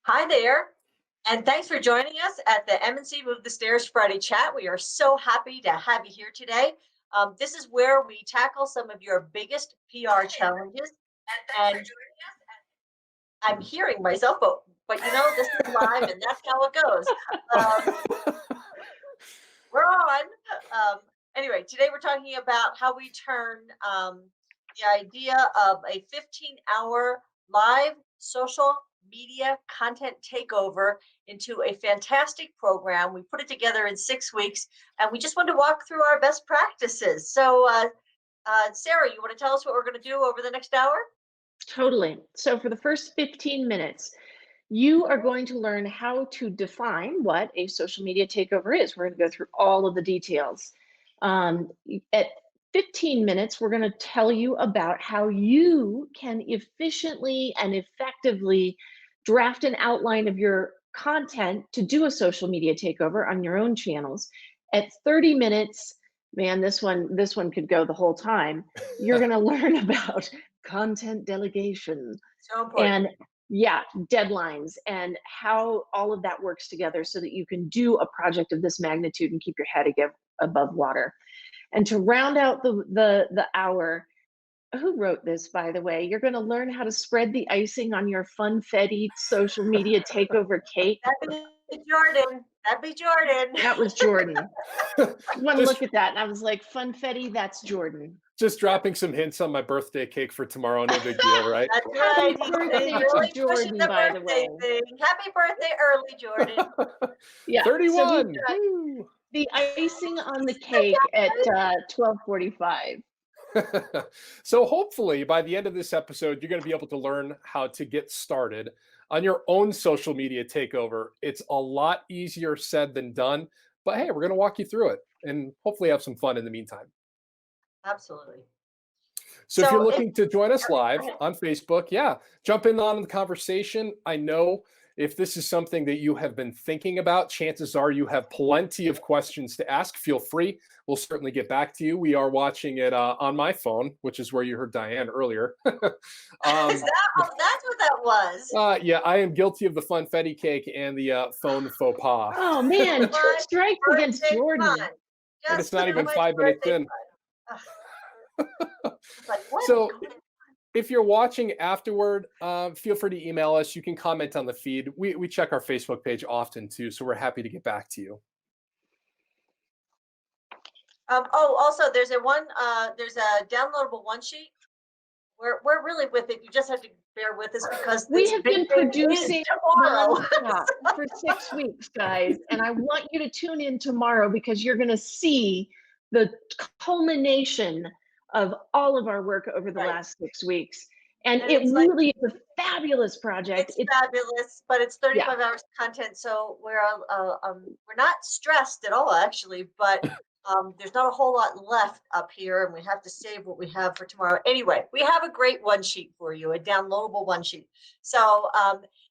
Hi there, and thanks for joining us at the M&C Move the Stairs Friday chat. We are so happy to have you here today. This is where we tackle some of your biggest PR challenges, and I'm hearing myself, but this is live, and that's how it goes. Um, we're on. Um, anyway, today we're talking about how we turn the idea of a 15-hour live social media content takeover into a fantastic program. We put it together in 6 weeks, and we just want to walk through our best practices. So, Sarah, you want to tell us what we're going to do over the next hour? Totally. So for the first 15 minutes, you are going to learn how to define what a social media takeover is. We're going to go through all of the details. At 15 minutes, we're going to tell you about how you can efficiently and effectively draft an outline of your content to do a social media takeover on your own channels. At 30 minutes, man, this one could go the whole time. You're going to learn about content delegation So important. and yeah, deadlines and how all of that works together so that you can do a project of this magnitude and keep your head above water. And to round out the hour, who wrote this, by the way? You're going to learn how to spread the icing on your funfetti social media takeover cake. That'd be Jordan. That'd be Jordan. That was Jordan. One just look at that, and I was like, funfetti, that's Jordan. just dropping some hints on my birthday cake for tomorrow. No big deal, right? That's Happy right. He's birthday to really pushing Jordan, the by the birthday way. thing. Happy birthday early, Jordan. Yeah. So we've 31. got Woo. the icing on the cake at 12:45. So hopefully by the end of this episode, you're going to be able to learn how to get started on your own social media takeover. It's a lot easier said than done, but hey, we're going to walk you through it and hopefully have some fun in the meantime. Absolutely. So if you're So, looking to join us live go ahead. on Facebook, yeah, jump in on the conversation. I know if this is something that you have been thinking about, chances are you have plenty of questions to ask. Feel free. We'll certainly get back to you. We are watching it on my phone, which is where you heard Diane earlier. Is that's what that was? Yeah, I am guilty of the funfetti cake and the phone faux pas. Oh man, two My strikes against birthday Jordan. fun. And Just it's not too even much 5 minutes birthday in. fun. It's like, what is So going on? if you're watching afterward, feel free to email us. You can comment on the feed. We check our Facebook page often too, so we're happy to get back to you. Also, there's a downloadable one sheet. We're really with it. You just have to bear with us because We this have big been thing is producing tomorrow. nonstop for 6 weeks, guys, and I want you to tune in tomorrow because you're going to see the culmination of all of our work over the Right. last 6 weeks. And And it it's like really is a fabulous project. it's fabulous, but it's Yeah. 35 hours of content, so we're not stressed at all actually, but there's not a whole lot left up here, and we have to save what we have for tomorrow. Anyway, we have a great one sheet for you, a downloadable one sheet. So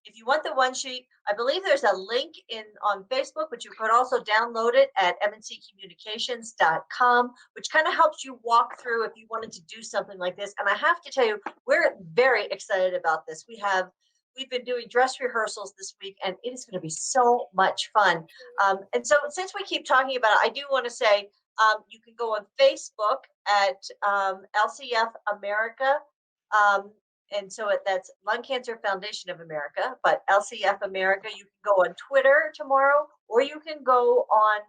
if you want the one sheet, I believe there's a link on Facebook, but you could also download it at mnccommunications.com, which kind of helps you walk through if you wanted to do something like this. And I have to tell you, we're very excited about this. We've been doing dress rehearsals this week, and it is going to be so much fun. And so, since we keep talking about it, I do want to say you can go on Facebook at LCF America. And so that's Lung Cancer Foundation of America, but LCF America. You can go on Twitter tomorrow, or you can go on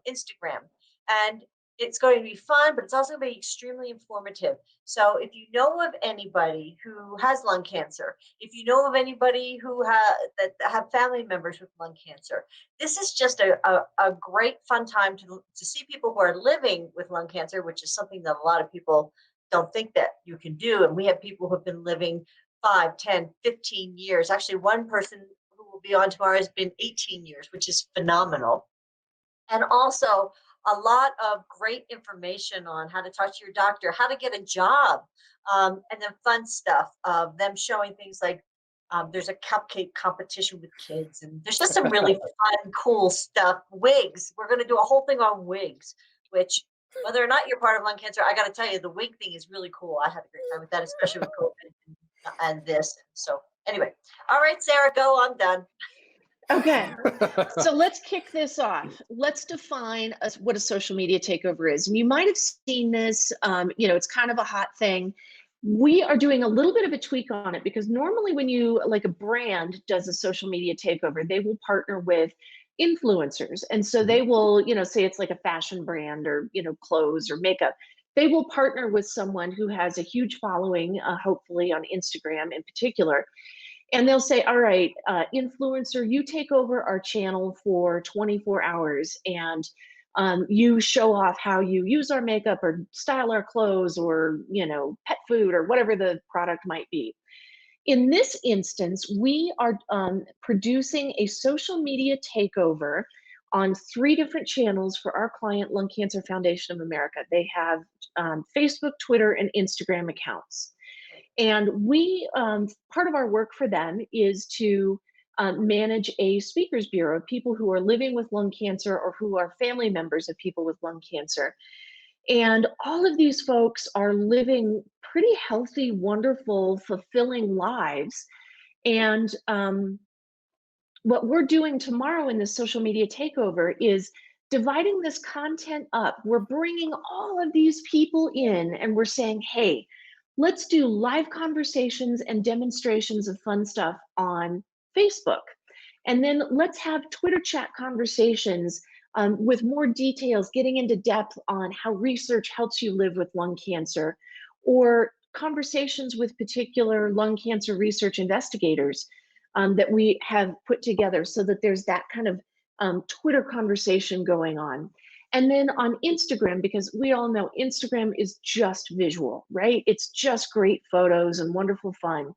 Instagram. And it's going to be fun, but it's also going to be extremely informative. So if you know of anybody who has lung cancer, if you know of anybody who have family members with lung cancer, this is just a great fun time to see people who are living with lung cancer, which is something that a lot of people don't think that you can do. And we have people who have been living 5, 10, 15 years. Actually, one person who will be on tomorrow has been 18 years, which is phenomenal. And also a lot of great information on how to talk to your doctor, how to get a job, and then fun stuff of them showing things like there's a cupcake competition with kids, and there's just some really fun, cool stuff. Wigs. We're going to do a whole thing on wigs, which whether or not you're part of lung cancer, I got to tell you, the wig thing is really cool. I had a great time with that, especially with COVID and this. So anyway, all right, Sarah, go. I'm done. Okay. So let's kick this off. Let's define what a social media takeover is. And you might have seen this, it's kind of a hot thing. We are doing a little bit of a tweak on it because normally when like a brand does a social media takeover, they will partner with influencers. And so they will, say it's like a fashion brand or, clothes or makeup. They will partner with someone who has a huge following, hopefully on Instagram in particular, and they'll say, all right, influencer, you take over our channel for 24 hours and you show off how you use our makeup or style our clothes or, pet food or whatever the product might be. In this instance, we are producing a social media takeover on 3 different channels for our client, Lung Cancer Foundation of America. They have Facebook, Twitter, and Instagram accounts. And we, part of our work for them is to manage a speakers bureau of people who are living with lung cancer or who are family members of people with lung cancer. And all of these folks are living pretty healthy, wonderful, fulfilling lives. And what we're doing tomorrow in this social media takeover is dividing this content up. We're bringing all of these people in and we're saying, hey, let's do live conversations and demonstrations of fun stuff on Facebook. And then let's have Twitter chat conversations with more details, getting into depth on how research helps you live with lung cancer, or conversations with particular lung cancer research investigators that we have put together so that there's that kind of Twitter conversation going on. And then on Instagram, because we all know Instagram is just visual, right? It's just great photos and wonderful fun.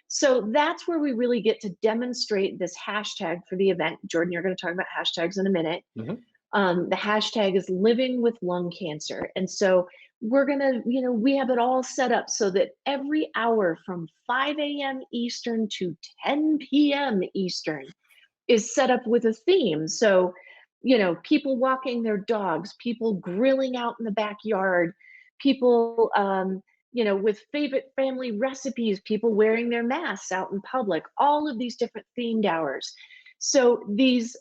So that's where we really get to demonstrate this hashtag for the event. Jordan, you're going to talk about hashtags in a minute. The hashtag is living with lung cancer. And so we're going to, we have it all set up so that every hour from 5 a.m. Eastern to 10 p.m. Eastern is set up with a theme. So, people walking their dogs, people grilling out in the backyard, people, with favorite family recipes, people wearing their masks out in public, all of these different themed hours. So these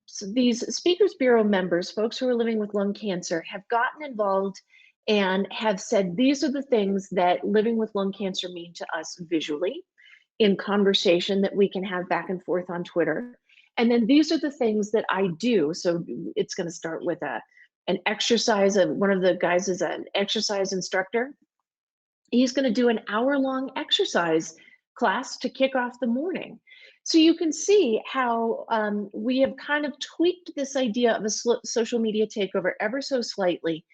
Speakers Bureau members, folks who are living with lung cancer, have gotten involved and have said, these are the things that living with lung cancer mean to us visually in conversation that we can have back and forth on Twitter. And then these are the things that I do. So it's going to start with an exercise. One of the guys is an exercise instructor. He's going to do an hour-long exercise class to kick off the morning. So you can see how we have kind of tweaked this idea of a social media takeover ever so slightly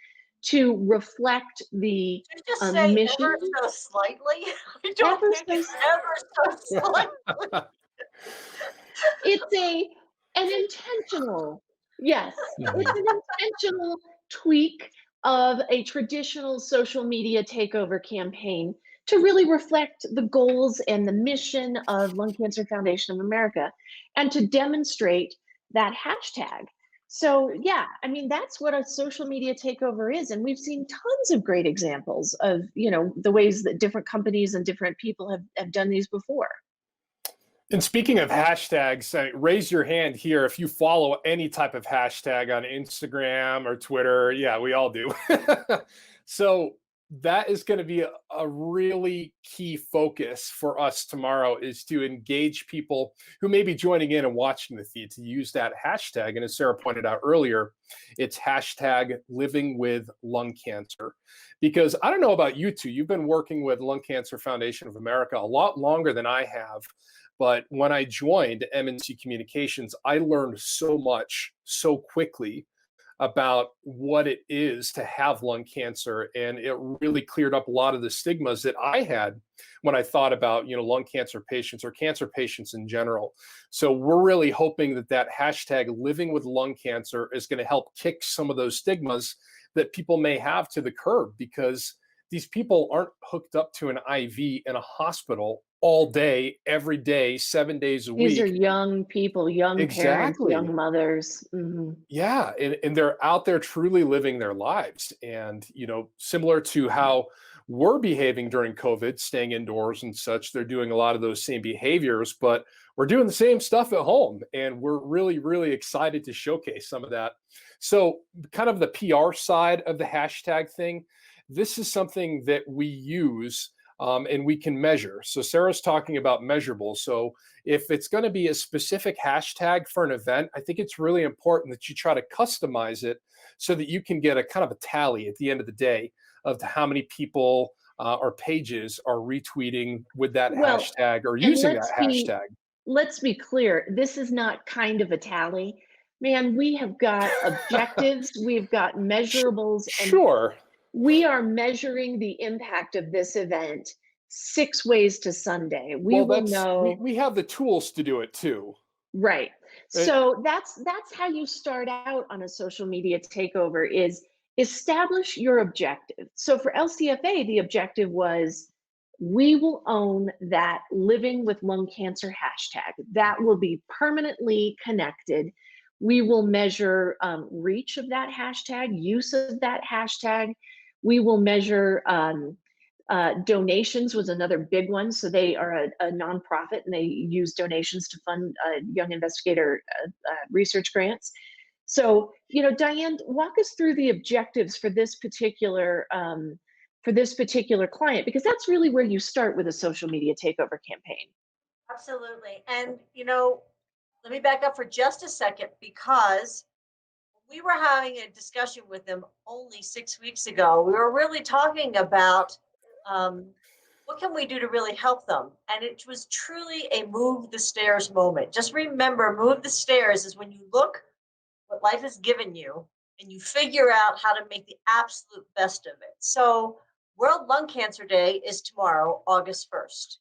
to reflect the Did you just say mission. ever so slightly? I don't Ever think so ever so slightly. It's an intentional, yes, it's an intentional tweak of a traditional social media takeover campaign to really reflect the goals and the mission of Lung Cancer Foundation of America and to demonstrate that hashtag. So yeah, I mean, that's what a social media takeover is. And we've seen tons of great examples of, the ways that different companies and different people have done these before. And speaking of hashtags, raise your hand here if you follow any type of hashtag on Instagram or Twitter. Yeah, we all do. So that is going to be a really key focus for us tomorrow, is to engage people who may be joining in and watching the feed to use that hashtag. And as Sarah pointed out earlier, it's hashtag living with lung cancer. Because I don't know about you two, you've been working with Lung Cancer Foundation of America a lot longer than I have. But when I joined M&C Communications, I learned so much so quickly about what it is to have lung cancer. And it really cleared up a lot of the stigmas that I had when I thought about, lung cancer patients or cancer patients in general. So we're really hoping that hashtag living with lung cancer is going to help kick some of those stigmas that people may have to the curb, because these people aren't hooked up to an IV in a hospital all day, every day, 7 days a week. These are young people, young parents, Exactly. young mothers. Yeah, and they're out there truly living their lives. And, similar to how we're behaving during COVID, staying indoors and such, they're doing a lot of those same behaviors, but we're doing the same stuff at home, and we're really, really excited to showcase some of that. So, kind of the PR side of the hashtag thing, this is something that we use and we can measure. So, Sarah's talking about measurables. So, if it's going to be a specific hashtag for an event, I think it's really important that you try to customize it so that you can get a kind of a tally at the end of the day of how many people or pages are retweeting with that Well, hashtag or and using that hashtag. let's be clear, this is not kind of a tally. Man, we have got objectives, we've got measurables, and Sure. we are measuring the impact of this event 6 ways to Sunday. We Well, will that's know. we have the tools to do it too. Right. Uh, So that's how you start out on a social media takeover, is establish your objective. So for LCFA, the objective was, we will own that living with lung cancer hashtag. That will be permanently connected. We will measure reach of that hashtag, use of that hashtag. We will measure donations was another big one. So they are a nonprofit, and they use donations to fund young investigator research grants. So, Diane, walk us through the objectives for this particular client, because that's really where you start with a social media takeover campaign. Absolutely. And, let me back up for just a second, because we were having a discussion with them only 6 weeks ago. We were really talking about um, what can we do to really help them? And it was truly a move the stairs moment. Just remember, move the stairs is when you look what life has given you and you figure out how to make the absolute best of it. So, World Lung Cancer Day is tomorrow, August 1st.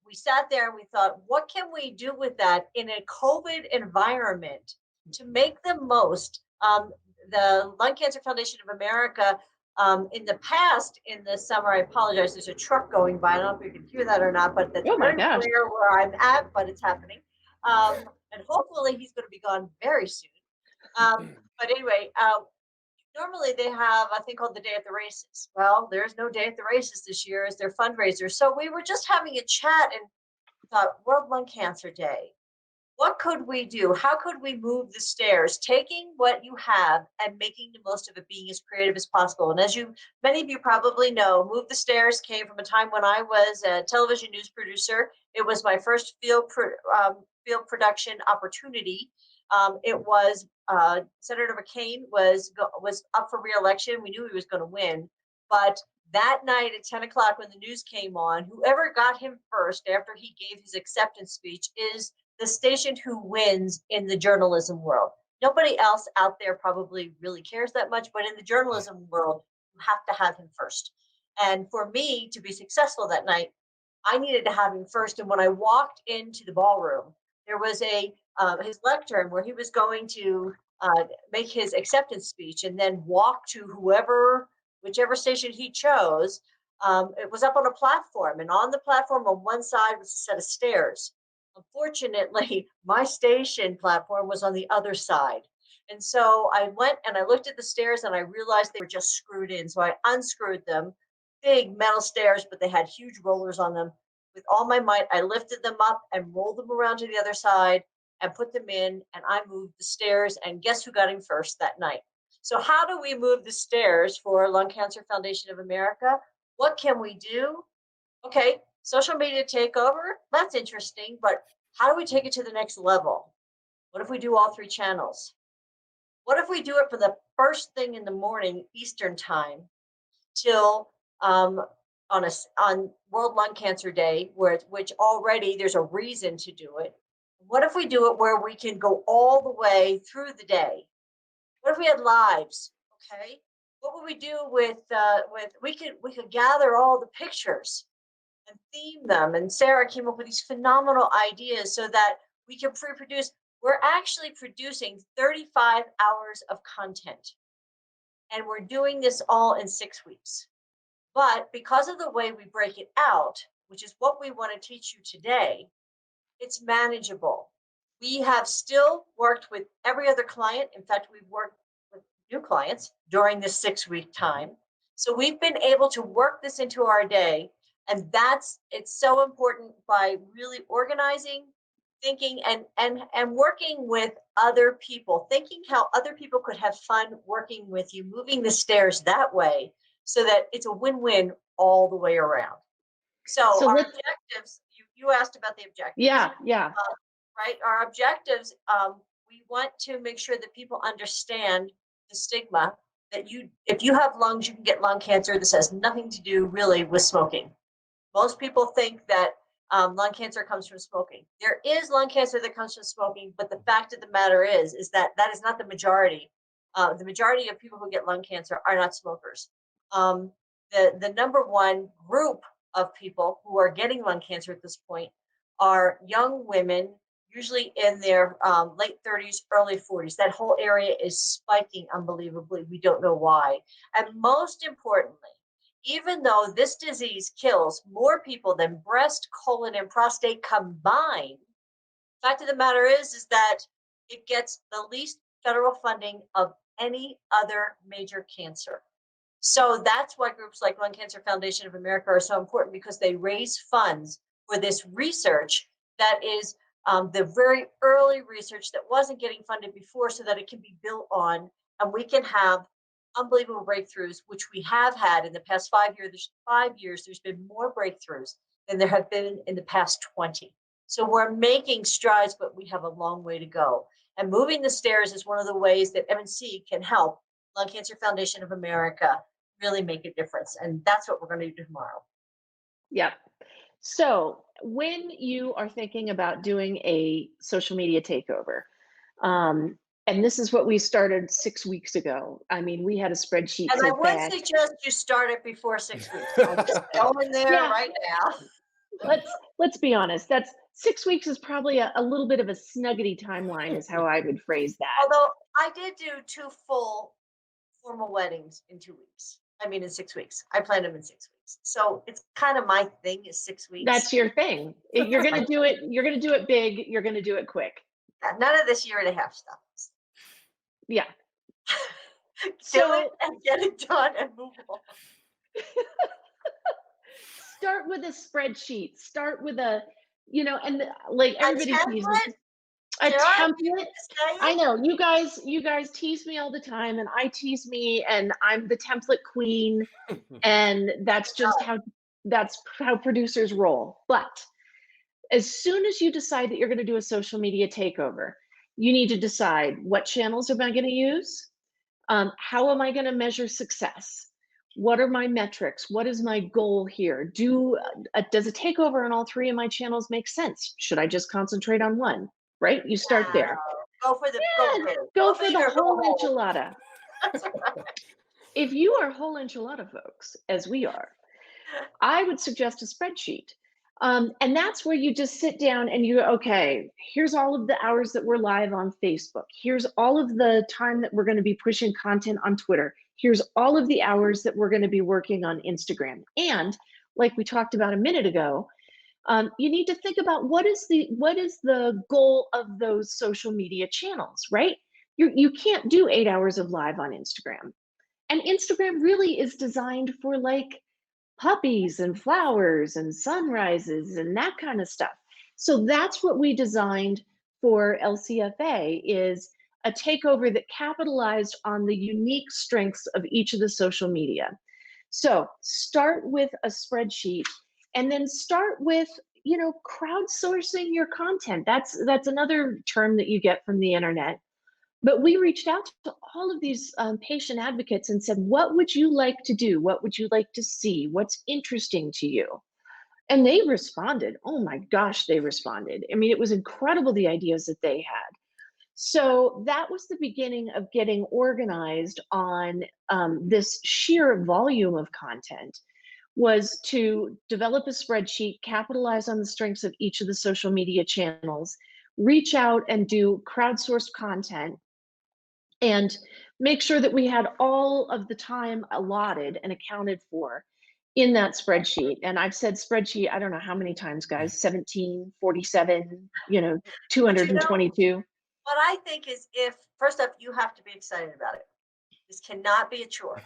We sat there and we thought, what can we do with that in a COVID environment to make the most? The Lung Cancer Foundation of America, in the past, in the summer, I apologize, there's a truck going by. I don't know if you can hear that or not, but that's Oh my very gosh. clear where I'm at, but it's happening. And hopefully he's going to be gone very soon. But anyway, normally they have a thing called the Day at the Races. Well, there's no Day at the Races this year as their fundraiser. So we were just having a chat and thought, World Lung Cancer Day. What could we do? How could we move the stairs, taking what you have and making the most of it, being as creative as possible? And as many of you probably know, Move the Stairs came from a time when I was a television news producer. It was my first field production opportunity. It was Senator McCain was up for re-election. We knew he was going to win, but that night at 10 o'clock when the news came on, whoever got him first after he gave his acceptance speech is the station who wins in the journalism world. Nobody else out there probably really cares that much, but in the journalism world, you have to have him first. And for me to be successful that night, I needed to have him first. And when I walked into the ballroom, there was his lectern where he was going to make his acceptance speech and then walk to whichever station he chose. It was up on a platform, and on the platform on one side was a set of stairs. Unfortunately, my station platform was on the other side. And so I went and I looked at the stairs and I realized they were just screwed in. So I unscrewed them, big metal stairs, but they had huge rollers on them. With all my might, I lifted them up and rolled them around to the other side and put them in. And I moved the stairs. And guess who got in first that night? So, how do we move the stairs for Lung Cancer Foundation of America? What can we do? Okay, social media takeover, that's interesting, but how do we take it to the next level? What if we do all 3 channels? What if we do it for the first thing in the morning Eastern time till on World Lung Cancer Day, which already there's a reason to do it? What if we do it where we can go all the way through the day? What if we had lives? Okay, what would we do with we could gather all the pictures and theme them. And Sarah came up with these phenomenal ideas so that we can pre-produce. We're actually producing 35 hours of content. And we're doing this all in 6 weeks. But because of the way we break it out, which is what we want to teach you today, it's manageable. We have still worked with every other client. In fact, we've worked with new clients during this 6 week time. So we've been able to work this into our day. And it's so important by really organizing thinking and working with other people, thinking how other people could have fun working with you, moving the stairs that way so that it's a win-win all the way around. So So our let's, objectives, you asked about the objectives, yeah. right? Our objectives, we want to make sure that people understand the stigma that if you have lungs, you can get lung cancer. This has nothing to do really with smoking. Most people think that lung cancer comes from smoking. There is lung cancer that comes from smoking, but the fact of the matter is that that is not the majority. The majority of people who get lung cancer are not smokers. The number one group of people who are getting lung cancer at this point are young women, usually in their late 30s, early 40s. That whole area is spiking unbelievably. We don't know why. And most importantly, even though this disease kills more people than breast, colon, and prostate combined, fact of the matter is that it gets the least federal funding of any other major cancer. So that's why groups like Lung Cancer Foundation of America are so important, because they raise funds for this research that is the very early research that wasn't getting funded before, so that it can be built on and we can have unbelievable breakthroughs, which we have had in the past 5 years. 5 years, there's been more breakthroughs than there have been in the past 20. So we're making strides, but we have a long way to go. And moving the stairs is one of the ways that MNC can help Lung Cancer Foundation of America really make a difference. And that's what we're going to do tomorrow. Yep. So when you are thinking about doing a social media takeover, and this is what we started 6 weeks ago. I mean, we had a spreadsheet And I to would bed. suggest you start it before 6 weeks. I'm just going there Yeah. right now. Let's be honest. That's 6 weeks is probably a little bit of a snuggety timeline, is how I would phrase that. Although I did do 2 full formal weddings in 2 weeks. I mean, in 6 weeks. I planned them in 6 weeks. So it's kind of my thing is 6 weeks. That's your thing. You're going to do it. You're going to do it big. You're going to do it quick. None of this year and a half stuff. Yeah. Do So it and get it done and move on. start with a spreadsheet. Start with a, and like everybody teases template? a Dare I template. say I it? know you guys tease me all the time, and I tease me, and I'm the template queen, and that's how producers roll. But as soon as you decide that you're going to do a social media takeover, you need to decide, what channels am I going to use? How am I going to measure success? What are my metrics? What is my goal here? Does a takeover on all 3 of my channels make sense? Should I just concentrate on one? Right? You start there. Go for the Go for the big or go whole home. enchilada. That's right. If you are whole enchilada folks, as we are, I would suggest a spreadsheet. And that's where you just sit down and you, okay, here's all of the hours that we're live on Facebook. Here's all of the time that we're going to be pushing content on Twitter. Here's all of the hours that we're going to be working on Instagram. And like we talked about a minute ago, you need to think about what is the goal of those social media channels, right? You can't do 8 hours of live on Instagram. And Instagram really is designed for like puppies and flowers and sunrises and that kind of stuff. So that's what we designed for LCFA, is a takeover that capitalized on the unique strengths of each of the social media. So start with a spreadsheet, and then start with, crowdsourcing your content. That's another term that you get from the internet. But we reached out to all of these patient advocates and said, what would you like to do? What would you like to see? What's interesting to you? And they responded. Oh my gosh, they responded. I mean, it was incredible, the ideas that they had. So that was the beginning of getting organized on this sheer volume of content, was to develop a spreadsheet, capitalize on the strengths of each of the social media channels, reach out and do crowdsourced content, and make sure that we had all of the time allotted and accounted for in that spreadsheet. And I've said spreadsheet, I don't know how many times, guys, 17, 47, 222. What I think is, first up, you have to be excited about it. This cannot be a chore.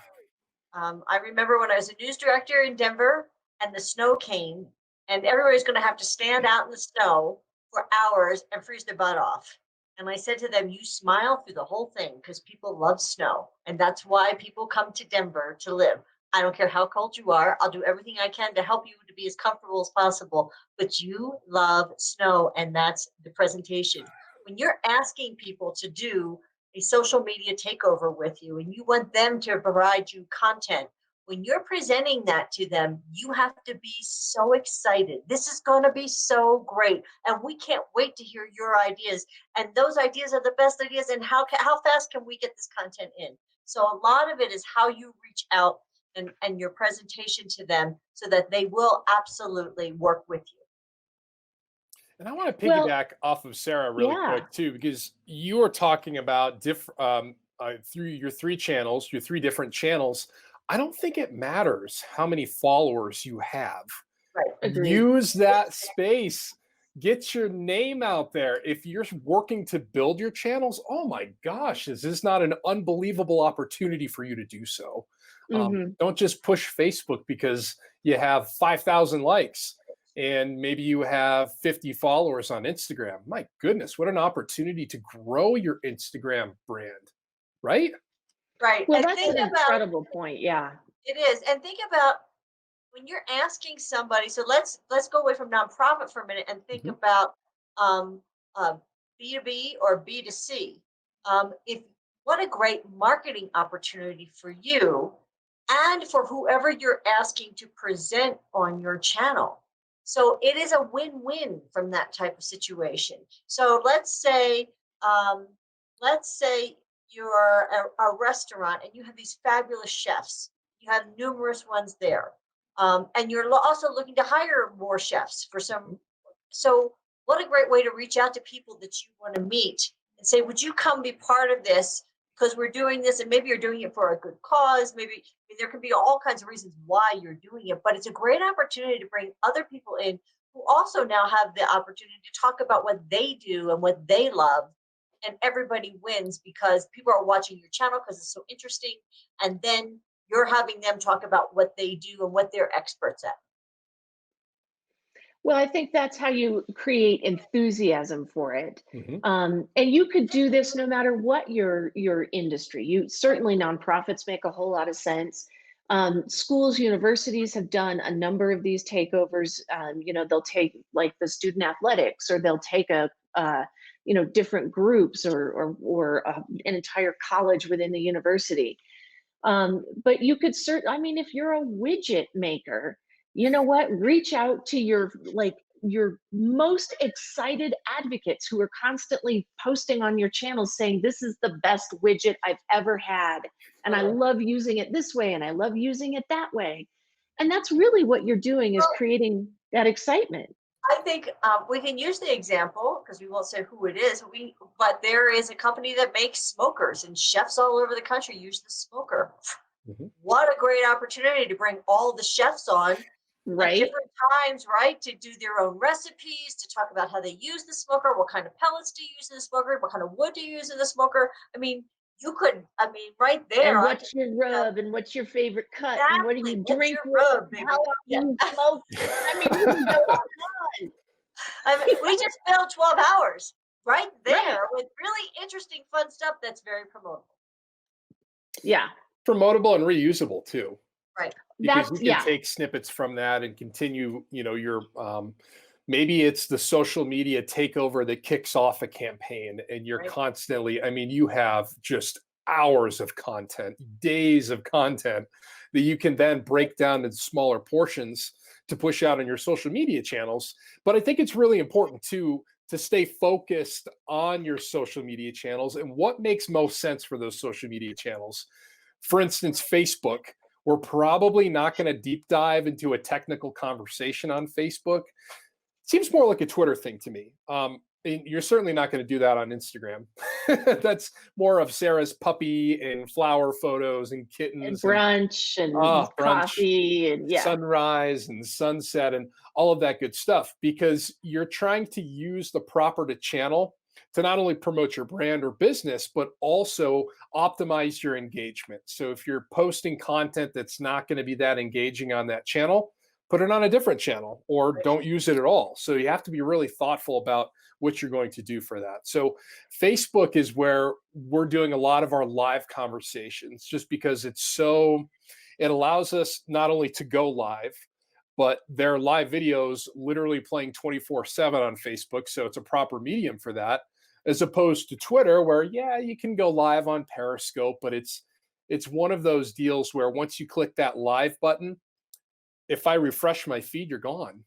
I remember when I was a news director in Denver and the snow came and everybody's going to have to stand out in the snow for hours and freeze their butt off. And I said to them, you smile through the whole thing because people love snow. And that's why people come to Denver to live. I don't care how cold you are. I'll do everything I can to help you to be as comfortable as possible. But you love snow, and that's the presentation. When you're asking people to do a social media takeover with you and you want them to provide you content, when you're presenting that to them, you have to be so excited. This is going to be so great. And we can't wait to hear your ideas. And those ideas are the best ideas. And how fast can we get this content in? So a lot of it is how you reach out and your presentation to them so that they will absolutely work with you. And I want to Well, piggyback off of Sarah really yeah. quick too, because you are talking about through your three channels, your three different channels. I don't think it matters how many followers you have. Right. Agreed. Use that space. Get your name out there. If you're working to build your channels, oh my gosh, is this not an unbelievable opportunity for you to do so? Don't just push Facebook because you have 5,000 likes and maybe you have 50 followers on Instagram. My goodness, what an opportunity to grow your Instagram brand, right? Right. Well, And that's think an about incredible point. Yeah. it is. And think about when you're asking somebody, so let's go away from nonprofit for a minute and think Mhm. about um, uh, B2B or B2C. If what a great marketing opportunity for you and for whoever you're asking to present on your channel. So it is a win-win from that type of situation. So um, let's say you're a restaurant and you have these fabulous chefs. You have numerous ones there, and you're also looking to hire more chefs for some. So what a great way to reach out to people that you want to meet and say, would you come be part of this, because we're doing this, and maybe you're doing it for a good cause. Maybe, I mean, there can be all kinds of reasons why you're doing it, but it's a great opportunity to bring other people in who also now have the opportunity to talk about what they do and what they love, and everybody wins because people are watching your channel because it's so interesting, and then you're having them talk about what they do and what they're experts at. Well, I think that's how you create enthusiasm for it. Mhm. And you could do this no matter what your industry. You certainly nonprofits make a whole lot of sense. Schools, universities have done a number of these takeovers. They'll take like the student athletics, or they'll take different groups, or an entire college within the university. But you could I mean, if you're a widget maker, you know what? Reach out to your most excited advocates who are constantly posting on your channel saying, this is the best widget I've ever had. And I love using it this way, and I love using it that way. And that's really what you're doing, is Well, creating that excitement. I think we can use the example because we won't say who it is. But there is a company that makes smokers, and chefs all over the country use the smoker. Mhm. What a great opportunity to bring all the chefs on at Right? different times, right? To do their own recipes, to talk about how they use the smoker, what kind of pellets do you use in the smoker, what kind of wood do you use in the smoker. I mean, right there, And I could, what's your rub, and what's your favorite cut, and what do exactly, you what's drink your with, rub, and baby? how often Yeah. you smoke. I mean, you can go on. I mean, we just filled 12 hours right Right. there with really interesting, fun stuff that's very promotable. Yeah. Promotable and reusable too, Right. because That's you can yeah. take snippets from that and continue, your maybe it's the social media takeover that kicks off a campaign and you're Right. constantly, I mean, you have just hours of content, days of content that you can then break down into smaller portions to push out on your social media channels. But I think it's really important to stay focused on your social media channels and what makes most sense for those social media channels. For instance, Facebook, we're probably not going to deep dive into a technical conversation on Facebook. Seems more like a Twitter thing to me. And you're certainly not going to do that on Instagram. That's more of Sarah's puppy and flower photos and And kittens and brunch and brunch, coffee, and yeah. sunrise and sunset and all of that good stuff, because you're trying to use the proper channel to not only promote your brand or business, but also optimize your engagement. So if you're posting content that's not going to be that engaging on that channel, put it on a different channel or don't use it at all. So you have to be really thoughtful about what you're going to do for that. So Facebook is where we're doing a lot of our live conversations, just because it allows us not only to go live, but there are live videos literally playing 24/7 on Facebook. So it's a proper medium for that, as opposed to Twitter, where, yeah, you can go live on Periscope, but it's one of those deals where once you click that live button, if I refresh my feed, you're gone.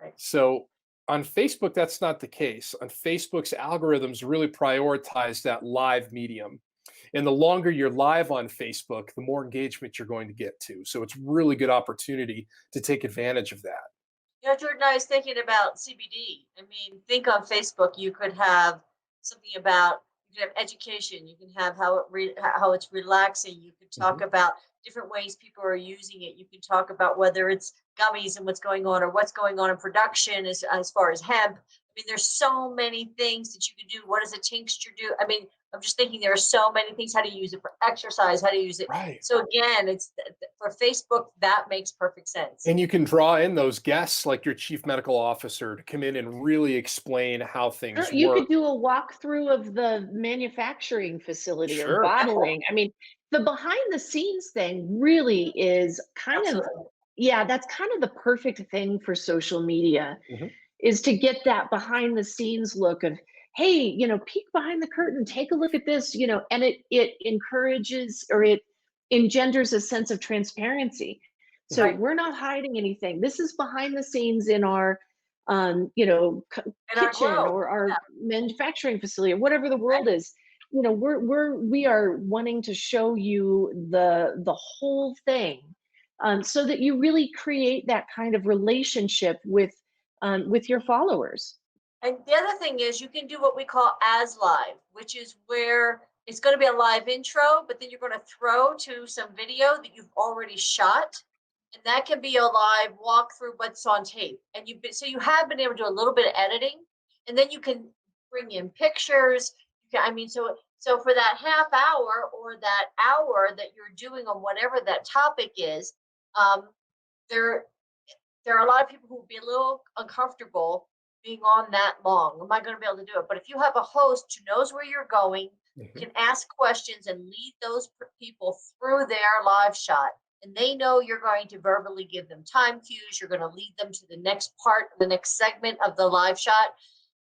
Right. So on Facebook, that's not the case. On Facebook's algorithms really prioritize that live medium. And the longer you're live on Facebook, the more engagement you're going to get to. So it's really good opportunity to take advantage of that. Jordan, I was thinking about CBD. I mean, think on Facebook, you could have something about, you could have education, you can have how it's relaxing, you could talk Mhm. about different ways people are using it. You can talk about whether it's gummies and what's going on, or what's going on in production as far as hemp. I mean, there's so many things that you can do. What does a tincture do? I mean, I'm just thinking there are so many things, how to use it for exercise, how to use it. Right. So again, it's for Facebook, that makes perfect sense. And you can draw in those guests like your chief medical officer to come in and really explain how things You work. could do a walkthrough of the manufacturing facility or Sure. bottling. I mean, the behind the scenes thing really is kind of, Absolutely. yeah, that's kind of the perfect thing for social media, Mhm. is to get that behind the scenes look of, hey, peek behind the curtain, take a look at this, and it encourages, or it engenders a sense of transparency. So Mhm. Right. we're not hiding anything. This is behind the scenes in our And our kitchen glow. or our Yeah. manufacturing facility or whatever the Right. world is. We are wanting to show you the whole thing, so that you really create that kind of relationship with your followers. And the other thing is you can do what we call as live, which is where it's going to be a live intro, but then you're going to throw to some video that you've already shot. And that can be a live walkthrough, but it's on tape. And so you have been able to do a little bit of editing, and then you can bring in pictures. I mean, so for that half hour or that hour that you're doing on whatever that topic is, um, there there are a lot of people who will be a little uncomfortable being on that long. Am I going to be able to do it? But if you have a host who knows where you're going, Mhm. can ask questions and lead those people through their live shot, and they know you're going to verbally give them time cues, you're going to lead them to the next part, the next segment of the live shot,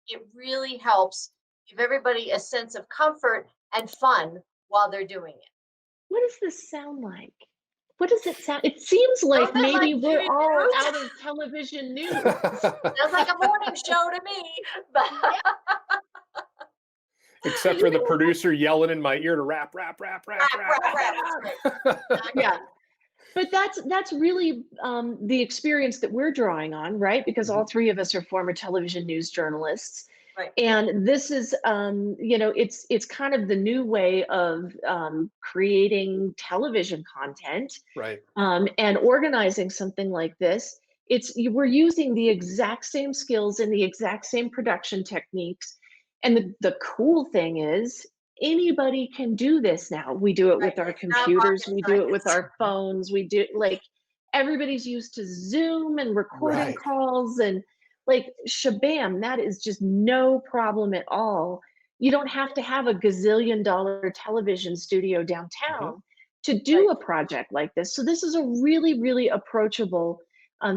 it really helps give everybody a sense of comfort and fun while they're doing it. What does this sound like? What does it sound? It seems like Sounds it like maybe we're TV all news? out of television news. Sounds like a morning show to me. But Yeah, Except for you the know what? producer yelling in my ear to rap, rap, rap, rap, rap, rap. rap, rap. That's great. Yeah, Exactly. but that's really the experience that we're drawing on, right? Because all Mhm. three of us are former television news journalists, Right. and this is, it's kind of the new way of creating television content, Right. and organizing something like this. We're using the exact same skills and the exact same production techniques. And the cool thing is, anybody can do this now. We do it Right. with our It's not computers, rocket we do it with science. our phones, we do, like, everybody's used to Zoom and recording Right. calls, and like shabam, that is just no problem at all. You don't have to have a gazillion-dollar television studio Mhm. downtown to do Right. a project like this. So this is a really, really approachable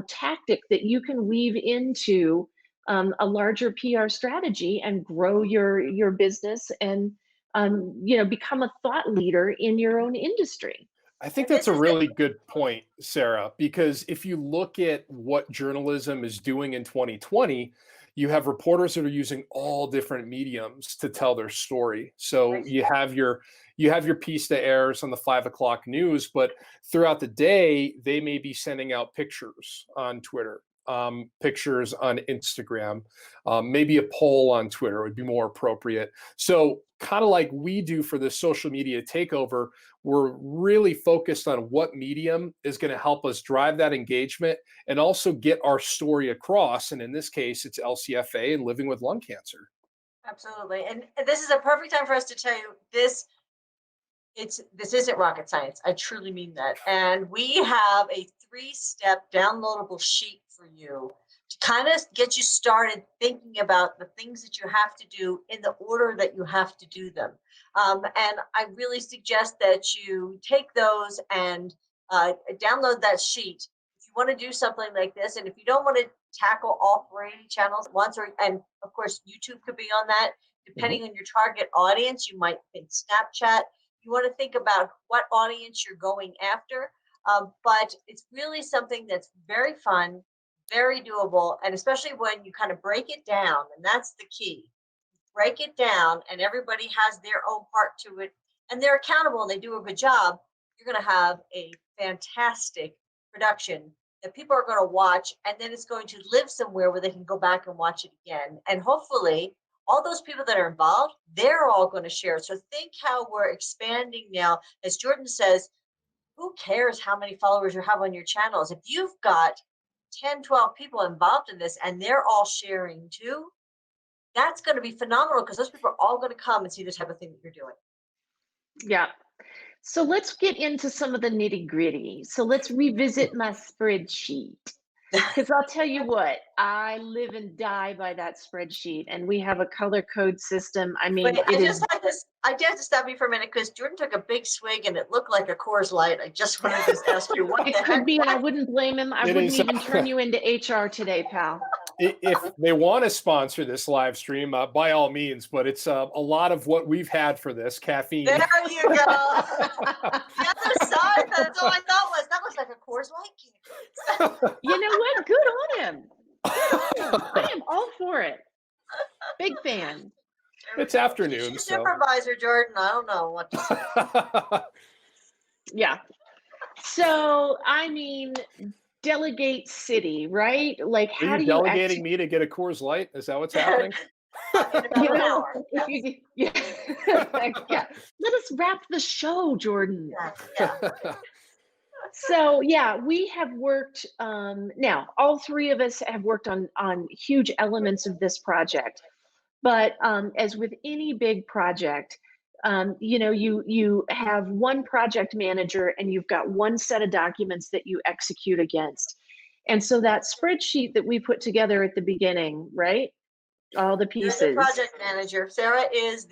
tactic that you can weave into a larger PR strategy and grow your business, and become a thought leader in your own industry. I think And that's this a is it. really good point, Sarah, because if you look at what journalism is doing in 2020, you have reporters that are using all different mediums to tell their story. So Right. you have your piece that airs on the 5 o'clock news, but throughout the day, they may be sending out pictures on Twitter, pictures on Instagram, maybe a poll on Twitter would be more appropriate. So kind of like we do for the social media takeover, we're really focused on what medium is going to help us drive that engagement and also get our story across. And in this case, it's LCFA and living with lung cancer. Absolutely. And this is a perfect time for us to tell you this isn't rocket science. I truly mean that. And we have a 3-step downloadable sheet for you to kind of get you started thinking about the things that you have to do in the order that you have to do them. And I really suggest that you take those and download that sheet. If you want to do something like this, and if you don't want to tackle all 3 channels at once, and of course, YouTube could be on that, depending on your target audience, you might think Snapchat. You want to think about what audience you're going after. But it's really something that's very fun, very doable, and especially when you kind of break it down, and that's the key. Break it down, and everybody has their own part to it, and they're accountable and they do a good job. You're going to have a fantastic production that people are going to watch, and then it's going to live somewhere where they can go back and watch it again. And hopefully, all those people that are involved, they're all going to share. So think how we're expanding now. As Jordan says, who cares how many followers you have on your channels? If you've got 10, 12 people involved in this and they're all sharing too, that's going to be phenomenal because those people are all going to come and see the type of thing that you're doing. Yeah. So let's get into some of the nitty gritty. So let's revisit my spreadsheet. Because I'll tell you what, I live and die by that spreadsheet, and we have a color code system. I mean, Wait, it is. I did have to stop you for a minute because Jordan took a big swig and it looked like a Coors Light. I just wanted to ask you what It the could heck be, and I that- wouldn't blame him. I It wouldn't is, even turn you into HR today, pal. If they want to sponsor this live stream, by all means, but it's a lot of what we've had for this caffeine. There you go. The other side, that's all I thought was that looks like a Coors Light. You know what? Good on him. Good on him. I am all for it. Big fan. It's She's afternoon, your so. supervisor, Jordan. I don't know what to say. Yeah. So, I mean, delegate city, right? Like, Are how you do you delegating me to get a Coors Light? Is that what's happening? In about an hour. if you, yeah. Yeah. Let us wrap the show, Jordan. Yeah. So yeah, we have worked. Now, all 3 of us have worked on huge elements of this project, but as with any big project, you know, you have one project manager and you've got one set of documents that you execute against. And so that spreadsheet that we put together at the beginning, right? All the You're pieces. the project manager. Sarah is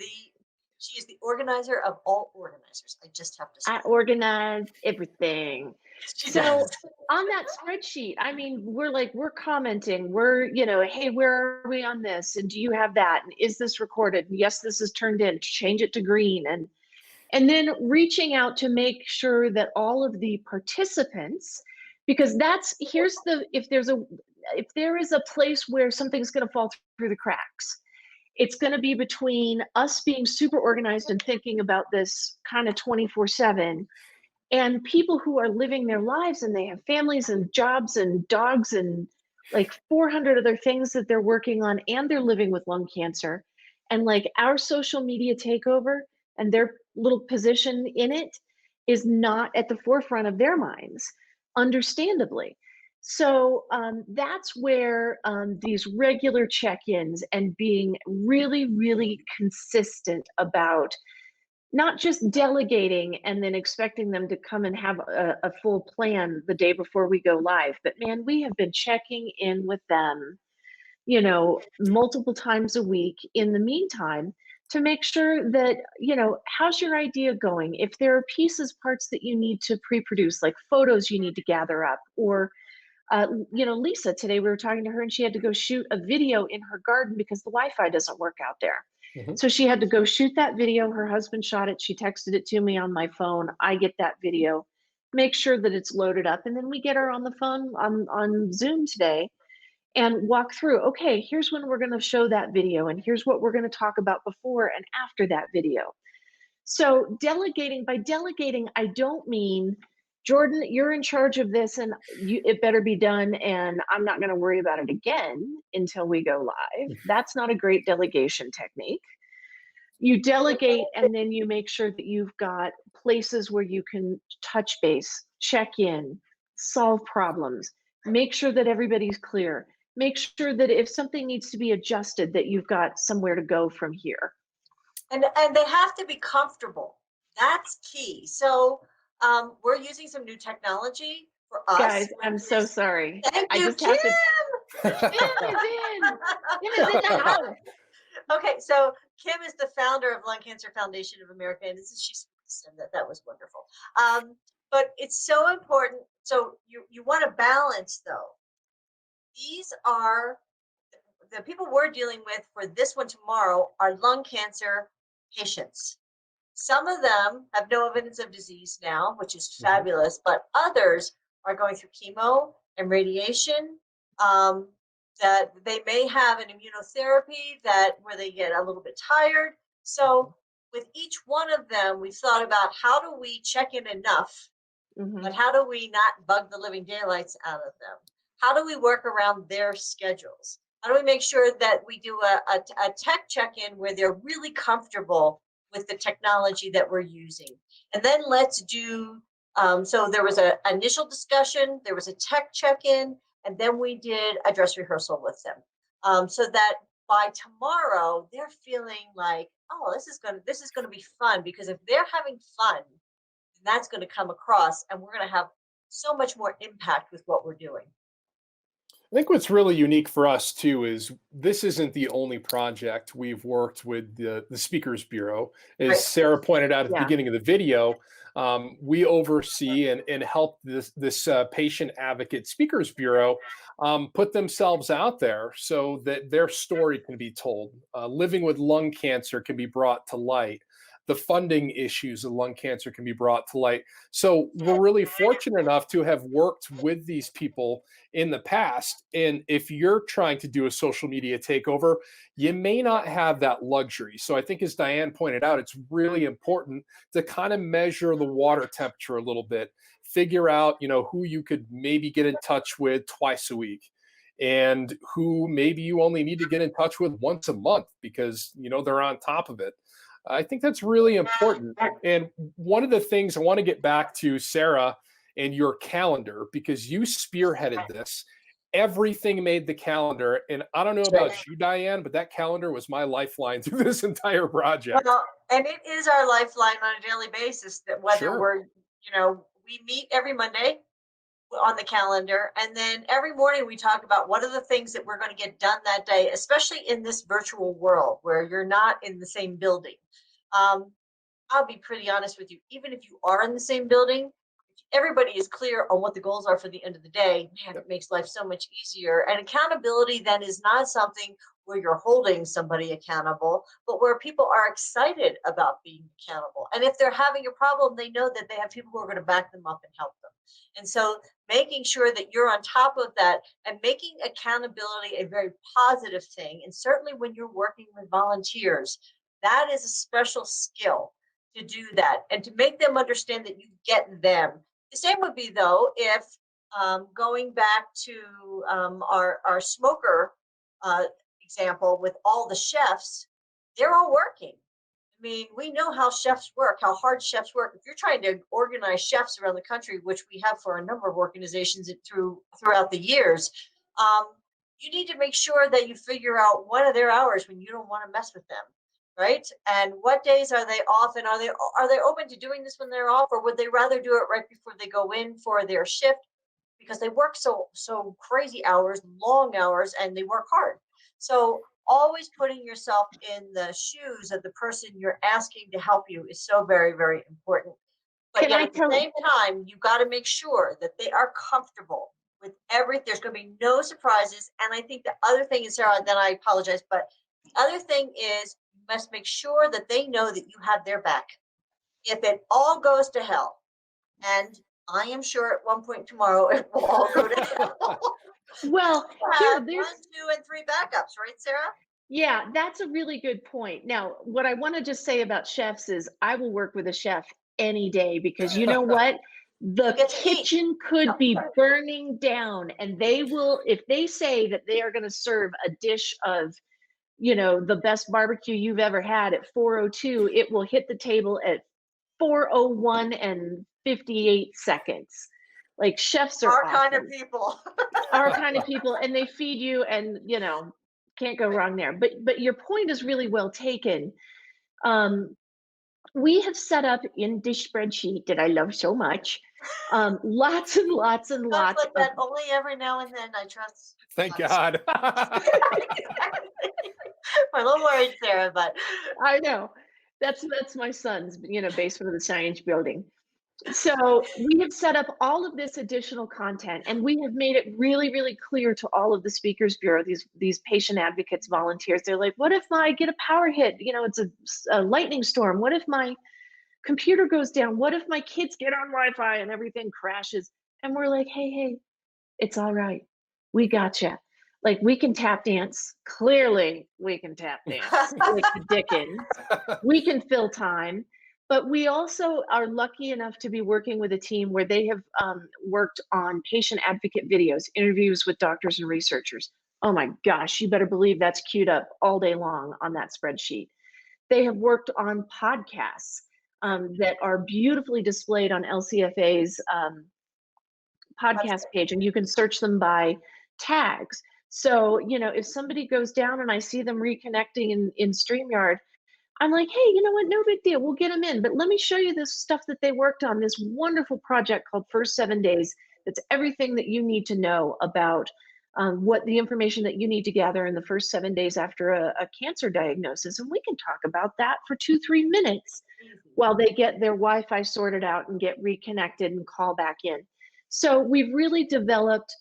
she is the organizer of all organizers. I just have to say. I organize everything. She So does. on that spreadsheet, I mean, we're commenting, you know, hey, where are we on this? And do you have that? And is this recorded? And yes, this is turned in. Change it to green. And then reaching out to make sure that all of the participants, because if there is a place where something's going to fall through the cracks, it's going to be between us being super organized and thinking about this kind of 24/7 and people who are living their lives and they have families and jobs and dogs and like 400 other things that they're working on, and they're living with lung cancer. And like our social media takeover and their little position in it is not at the forefront of their minds, understandably. So that's where these regular check-ins and being really, really consistent about not just delegating and then expecting them to come and have a full plan the day before we go live, but man, we have been checking in with them, you know, multiple times a week in the meantime to make sure that, you know, how's your idea going? If there are pieces, parts that you need to pre-produce, like photos you need to gather up, or you know, Lisa, today we were talking to her and she had to go shoot a video in her garden because the Wi-Fi doesn't work out there. So she had to go shoot that video. Her husband shot it. She texted it to me on my phone. I get that video, make sure that it's loaded up. And then we get her on the phone on Zoom today and walk through, okay, here's when we're going to show that video. And here's what we're going to talk about before and after that video. So by delegating, I don't mean, Jordan, you're in charge of this and it better be done. And I'm not going to worry about it again until we go live. That's not a great delegation technique. You delegate and then you make sure that you've got places where you can touch base, check in, solve problems, make sure that everybody's clear, make sure that if something needs to be adjusted, that you've got somewhere to go from here. And they have to be comfortable. That's key. So we're using some new technology for us. Guys, with I'm so this. sorry. Thank I you, just Kim. have to. Kim is in. Kim is in the house. Okay, so Kim is the founder of Lung Cancer Foundation of America, and she said that was wonderful. But it's so important. So you want to balance though. These are the people we're dealing with for this one tomorrow are lung cancer patients. Some of them have no evidence of disease now, which is fabulous, but others are going through chemo and radiation. That they may have an immunotherapy that where they get a little bit tired. So with each one of them, we thought about how do we check in enough, but how do we not bug the living daylights out of them? How do we work around their schedules? How do we make sure that we do a tech check-in where they're really comfortable with the technology that we're using? And then let's do, so there was an initial discussion, there was a tech check-in, and then we did a dress rehearsal with them. So that by tomorrow, they're feeling like, oh, this is gonna be fun, because if they're having fun, that's going to come across, and we're going to have so much more impact with what we're doing. I think what's really unique for us too is this isn't the only project we've worked with the Speakers Bureau. As Right. Sarah pointed out at the Yeah. beginning of the video, we oversee and help this Patient Advocate Speakers Bureau put themselves out there so that their story can be told. Living with lung cancer can be brought to light. The funding issues of lung cancer can be brought to light. So we're really fortunate enough to have worked with these people in the past. And if you're trying to do a social media takeover, you may not have that luxury. So I think, as Diane pointed out, it's really important to kind of measure the water temperature a little bit, figure out, who you could maybe get in touch with twice a week, and who maybe you only need to get in touch with once a month because, they're on top of it. I think that's really important. And one of the things I want to get back to, Sarah, and your calendar, because you spearheaded this. Everything made the calendar. And I don't know about you, Diane, but that calendar was my lifeline through this entire project. Well, and it is our lifeline on a daily basis, that whether Sure. we meet every Monday on the calendar, and then every morning we talk about what are the things that we're going to get done that day, especially in this virtual world where you're not in the same building. I'll be pretty honest with you, even if you are in the same building, everybody is clear on what the goals are for the end of the day, man, it makes life so much easier. And accountability then is not something where you're holding somebody accountable, but where people are excited about being accountable. And if they're having a problem, they know that they have people who are going to back them up and help them. And so making sure that you're on top of that and making accountability a very positive thing. And certainly when you're working with volunteers, that is a special skill to do that and to make them understand that you get them. The same would be, though, if going back to our smoker example with all the chefs, they're all working. I mean, we know how chefs work, how hard chefs work. If you're trying to organize chefs around the country, which we have for a number of organizations throughout the years, you need to make sure that you figure out what are their hours when you don't want to mess with them. Right? And what days are they off? And are they open to doing this when they're off, or would they rather do it right before they go in for their shift, because they work so crazy hours, long hours, and they work hard. So always putting yourself in the shoes of the person you're asking to help you is so very, very important. But yet at the same time, you got to make sure that they are comfortable with everything. There's going to be no surprises. And I think the other thing is, Sarah, then I apologize, but the other thing is, must make sure that they know that you have their back. If it all goes to hell, and I am sure at one point tomorrow it will all go to hell. Well, there's 1, here, 2, and 3 backups, right, Sarah? Yeah, that's a really good point. Now, what I want to just say about chefs is I will work with a chef any day, because you know what? The kitchen could be burning down, and they will, if they say that they are going to serve a dish of, the best barbecue you've ever had at 4:02, it will hit the table at 4:01 and 58 seconds. Like, chefs are our awesome. kind of people. Our kind of people, and they feed you, and can't go wrong there. But your point is really well taken. We have set up in this spreadsheet that I love so much, lots and lots and Stuff lots like of that only every now and then, I trust. Thank Yes. God. We're a little worried, Sarah, but I know. That's my son's, basement of the science building. So we have set up all of this additional content, and we have made it really, really clear to all of the Speakers Bureau, these patient advocates, volunteers. They're like, what if I get a power hit? It's a lightning storm. What if my computer goes down? What if my kids get on Wi-Fi and everything crashes? And we're like, hey, it's all right. We gotcha. Like, we can tap dance. Clearly, we can tap dance like the Dickens. We can fill time. But we also are lucky enough to be working with a team where they have worked on patient advocate videos, interviews with doctors and researchers. Oh my gosh, you better believe that's queued up all day long on that spreadsheet. They have worked on podcasts that are beautifully displayed on LCFA's podcast page, and you can search them by tags. So, if somebody goes down and I see them reconnecting in StreamYard, I'm like, hey, you know what? No big deal. We'll get them in. But let me show you this stuff that they worked on, this wonderful project called First 7 Days. That's everything that you need to know about what the information that you need to gather in the first 7 days after a cancer diagnosis. And we can talk about that for 2-3 minutes while they get their Wi-Fi sorted out and get reconnected and call back in. So we've really developed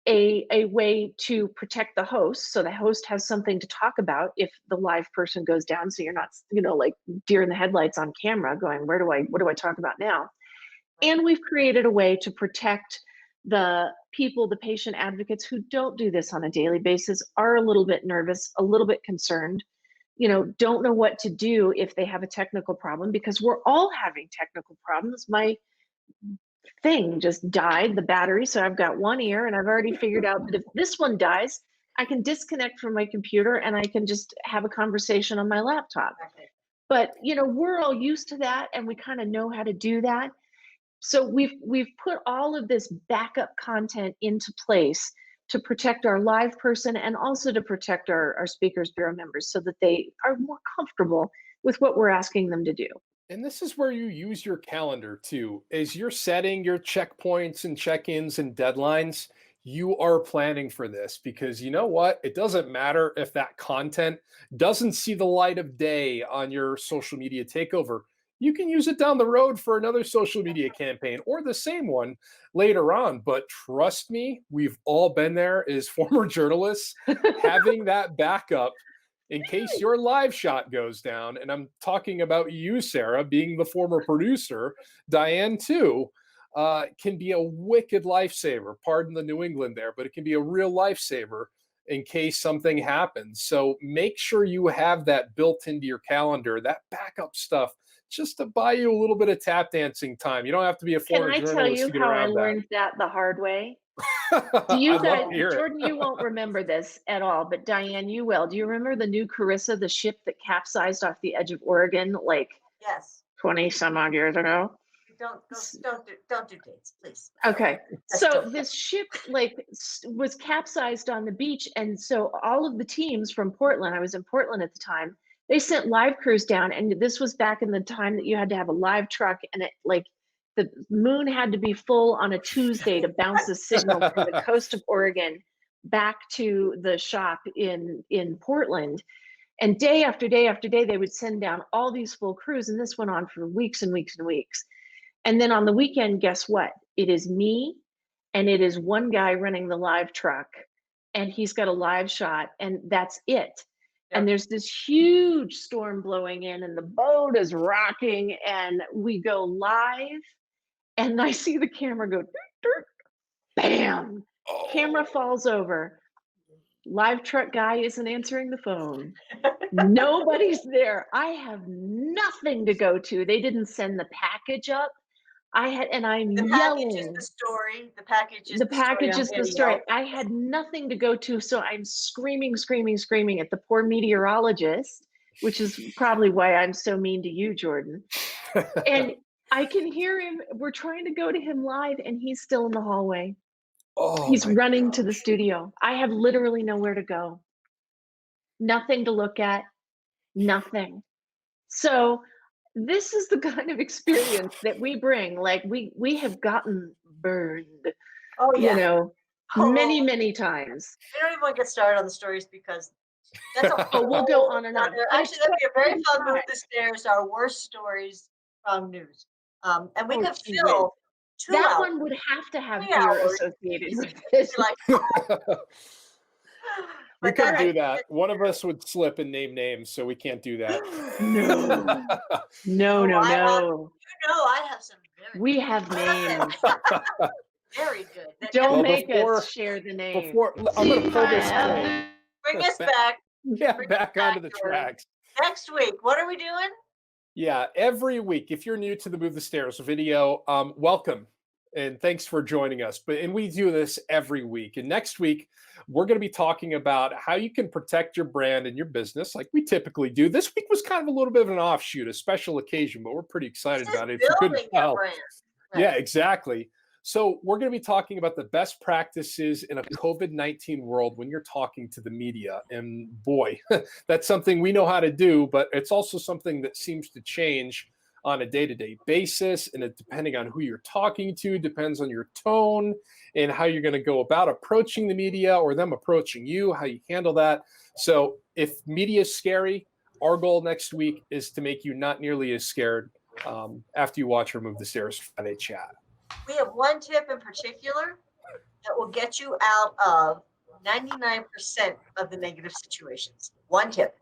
a way to protect the host, so the host has something to talk about if the live person goes down, so you're not like deer in the headlights on camera going, what do I talk about now? And we've created a way to protect the people, the patient advocates who don't do this on a daily basis, are a little bit nervous, a little bit concerned, don't know what to do if they have a technical problem, because we're all having technical problems. My thing just died, the battery, so I've got one ear, and I've already figured out that if this one dies, I can disconnect from my computer and I can just have a conversation on my laptop. But we're all used to that, and we kind of know how to do that. So we've put all of this backup content into place to protect our live person and also to protect our Speakers Bureau members, so that they are more comfortable with what we're asking them to do. And this is where you use your calendar too. As you're setting your checkpoints and check-ins and deadlines, you are planning for this, because you know what? It doesn't matter if that content doesn't see the light of day on your social media takeover. You can use it down the road for another social media campaign or the same one later on. But trust me, we've all been there as former journalists, having that backup in case your live shot goes down. And I'm talking about you, Sarah, being the former producer, Diane too, can be a wicked lifesaver. Pardon the New England there, but it can be a real lifesaver in case something happens. So make sure you have that built into your calendar, that backup stuff, just to buy you a little bit of tap dancing time. You don't have to be a Can former I tell journalist you to get how I around that. learned that the hard way? Do you I'd love guys, to hear it. Jordan, you won't remember this at all, but Diane, you will. Do you remember the new Carissa, the ship that capsized off the edge of Oregon like yes, 20 some odd years ago? don't do dates, please. Okay. That's So don't- this ship was capsized on the beach, and so all of the teams from Portland, I was in Portland at the time, they sent live crews down, and this was back in the time that you had to have a live truck, and it the moon had to be full on a Tuesday to bounce the signal from the coast of Oregon back to the shop in Portland. And day after day after day, they would send down all these full crews, and this went on for weeks and weeks and weeks. And then on the weekend, guess what? It is me, and it is one guy running the live truck, and he's got a live shot, and that's it. And there's this huge storm blowing in, and the boat is rocking, and we go live, and I see the camera go, bam, camera falls over. Live truck guy isn't answering the phone. Nobody's there. I have nothing to go to. They didn't send the package up. And I'm The yelling. package is the story. The package is The package is the story. video. I had nothing to go to, so I'm screaming at the poor meteorologist, which is probably why I'm so mean to you, Jordan. And I can hear him. We're trying to go to him live, and he's still in the hallway. He's running to the studio. I have literally nowhere to go. Nothing to look at. Nothing. So this is the kind of experience that we bring. Like we have gotten burned, Oh you yeah. know, Oh, many times. we don't even want to get started on the stories because that's a Oh, we'll go whole on and on. other. But Actually, it's that'd be a very so fun move. fun. The stairs, our worst stories from news. And we Oh, could gee whiz. fill 2 That hours, one would have to have 3 beer hours. associated with Easy. it. Be like, We but couldn't that, do that. One of us would slip and name names, so we can't do that. No, no, oh, no, I have, no. I have some very We have names. very good. That Don't Well, make before- us share the name. Before I'm going to pull this CYL. bring us back back onto the Jordan. tracks. next week. What are we doing? Yeah, every week. If you're new to the Move the Stairs video, welcome and thanks for joining us. And we do this every week. And next week, we're going to be talking about how you can protect your brand and your business, like we typically do. This week was kind of a little bit of an offshoot, a special occasion, but we're pretty excited This is about it. If you couldn't building your tell. brand. Yeah, exactly. So we're going to be talking about the best practices in a COVID-19 world when you're talking to the media. And boy, that's something we know how to do, but it's also something that seems to change on a day-to-day basis. And it, depending on who you're talking to, depends on your tone and how you're going to go about approaching the media or them approaching you, how you handle that. So if media is scary, our goal next week is to make you not nearly as scared after you watch Remove the Stairs Friday chat. We have one tip in particular that will get you out of 99% of the negative situations. One tip.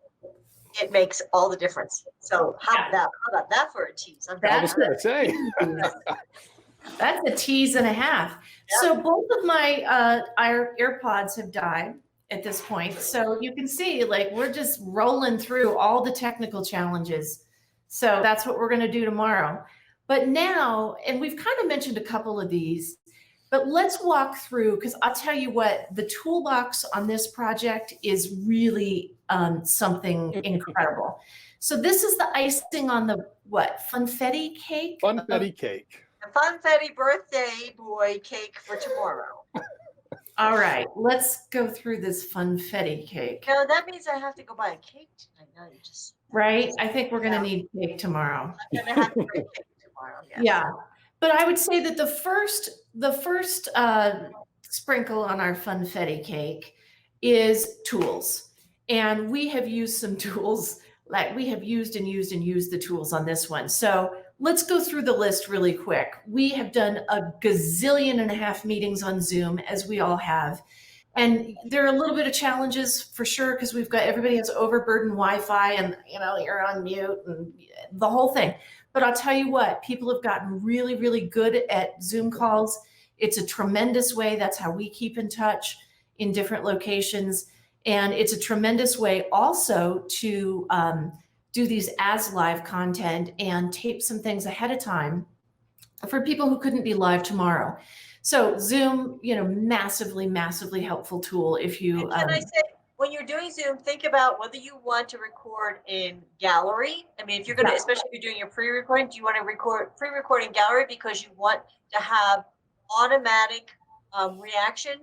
It makes all the difference. So how about that for a tease? I was going to say. That's a tease and a half. Yeah. So both of my our AirPods have died at this point. So you can see, like, we're just rolling through all the technical challenges. So that's what we're going to do tomorrow. But now, and we've kind of mentioned a couple of these, but let's walk through, because I'll tell you what, the toolbox on this project is really something incredible. So this is the icing on the what? Funfetti cake? Funfetti cake. The Funfetti birthday boy cake for tomorrow. All right, let's go through this funfetti cake. No, that means I have to go buy a cake tonight. No, you just Right? I think we're gonna need cake tomorrow. I'm gonna have to bring cake tomorrow. Yes. Yeah, but I would say that the first sprinkle on our funfetti cake is tools, and we have used some tools. Like, we have used the tools on this one. So let's go through the list really quick. We have done a gazillion and a half meetings on Zoom, as we all have. And there are a little bit of challenges for sure, because we've got, everybody has overburdened Wi-Fi and, you're on mute and the whole thing. But I'll tell you what, people have gotten really, really good at Zoom calls. It's a tremendous way. That's how we keep in touch in different locations. And it's a tremendous way also to do these as live content and tape some things ahead of time for people who couldn't be live tomorrow. So Zoom, massively, massively helpful tool. If you Can I say, when you're doing Zoom, think about whether you want to record in gallery. I mean, if you're going to, especially if you're doing your pre-recording, do you want to record pre-record in gallery because you want to have automatic reaction